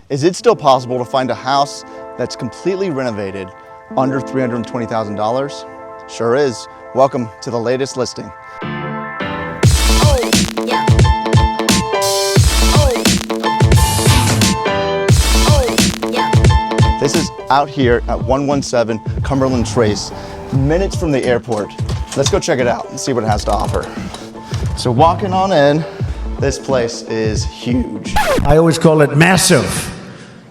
Is it still possible to find a house that's completely renovated under $320,000? Sure is. Welcome to the latest listing. This is out here at 117 Cumberland Trace, minutes from the airport. Let's go check it out and see what it has to offer. So walking on in, this place is huge. I always call it massive.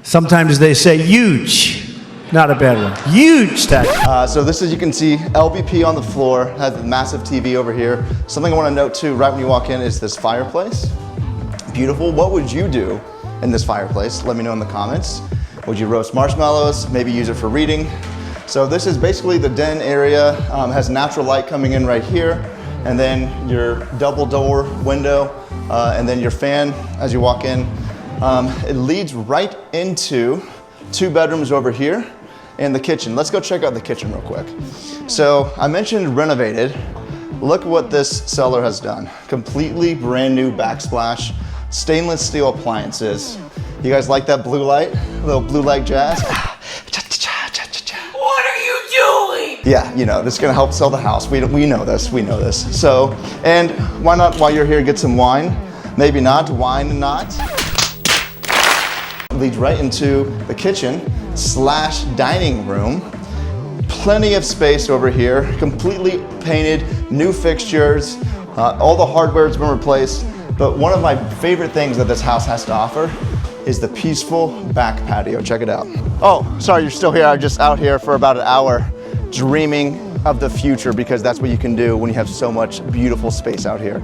Sometimes they say huge. Not a bad one. Huge stack. So this is, you can see LVP on the floor, has a massive TV over here. Something I want to note too, right when you walk in, is this fireplace. Beautiful. What would you do in this fireplace? Let me know in the comments. Would you roast marshmallows? Maybe use it for reading? So this is basically the den area. Has natural light coming in right here, and then your double door window, and then your fan as you walk in. It leads right into 2 bedrooms over here and the kitchen. Let's go check out the kitchen real quick. So I mentioned renovated. Look what this seller has done. Completely brand new backsplash, stainless steel appliances. You guys like that blue light? A little blue light jazz? What are you doing? Yeah, you know, this is gonna help sell the house. We know this, we know this. So, and why not, while you're here, get some wine? Maybe not, wine not. Leads right into the kitchen / dining room. Plenty of space over here, completely painted, new fixtures. All the hardware has been replaced. But one of my favorite things that this house has to offer is the peaceful back patio. Check it out. Oh, sorry, you're still here. I'm just out here for about an hour dreaming of the future, because that's what you can do when you have so much beautiful space out here.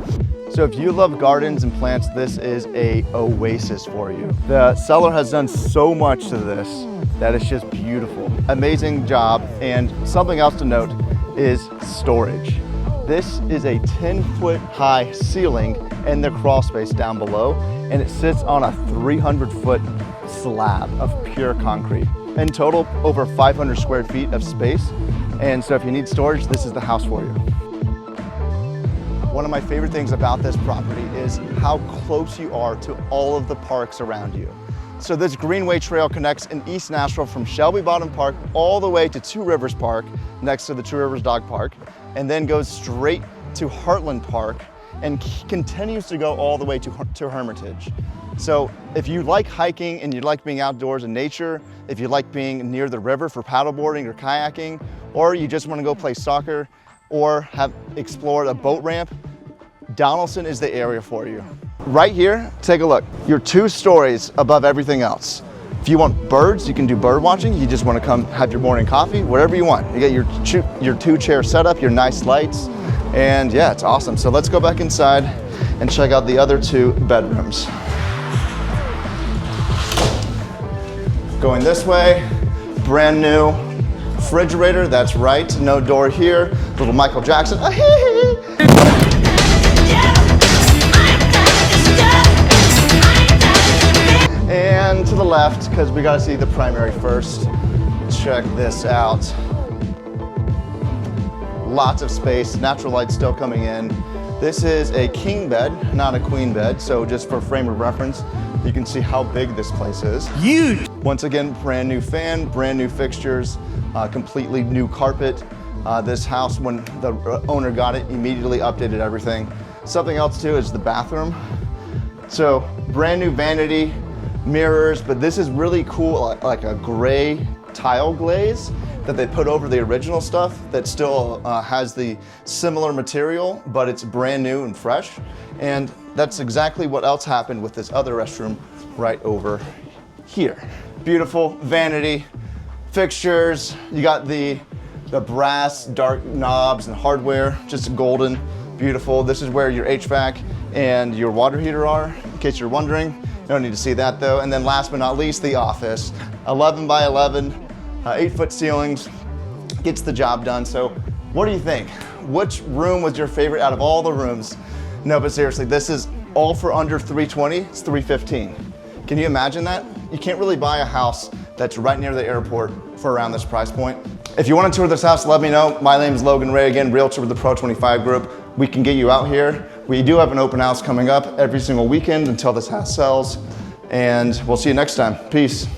So if you love gardens and plants, this is a oasis for you. The seller has done so much to this that it's just beautiful. Amazing job. And something else to note is storage. This is a 10-foot high ceiling in the crawl space down below, and it sits on a 300-foot slab of pure concrete. In total, over 500 square feet of space. And so if you need storage, this is the house for you. One of my favorite things about this property is how close you are to all of the parks around you. So this Greenway Trail connects in East Nashville from Shelby Bottom Park all the way to Two Rivers Park, next to the Two Rivers Dog Park, and then goes straight to Heartland Park and continues to go all the way to Hermitage. So if you like hiking and you like being outdoors in nature, if you like being near the river for paddleboarding or kayaking, or you just want to go play soccer or have explored a boat ramp, Donaldson is the area for you. Right here, take a look. You're 2 stories above everything else. If you want birds, you can do bird watching. You just want to come have your morning coffee, whatever you want. You get your 2-chair setup, your nice lights, and yeah, it's awesome. So let's go back inside and check out the other 2 bedrooms. Going this way, brand new refrigerator, that's right, no door here. Little Michael Jackson. And to the left, because we gotta see the primary first. Check this out. Lots of space, natural light still coming in. This is a king bed, not a queen bed, so just for frame of reference, you can see how big this place is. Huge. Once again, brand new fan, brand new fixtures, completely new carpet. This house, when the owner got it, immediately updated everything. Something else too is the bathroom. So brand new vanity, mirrors, but this is really cool, like a gray tile glaze that they put over the original stuff that still has the similar material, but it's brand new and fresh. And that's exactly what else happened with this other restroom right over here. Beautiful vanity, fixtures. You got the brass dark knobs and hardware, just golden, beautiful. This is where your HVAC and your water heater are, in case you're wondering. You don't need to see that though. And then last but not least, the office. 11 by 11, 8-foot ceilings, gets the job done. So what do you think? Which room was your favorite out of all the rooms? No, but seriously, this is all for under $320, it's $315. Can you imagine that? You can't really buy a house that's right near the airport for around this price point. If you want to tour this house, let me know. My name is Logan Rhea, again, realtor with the Pro 25 Group. We can get you out here. We do have an open house coming up every single weekend until this house sells. and we'll see you next time. Peace.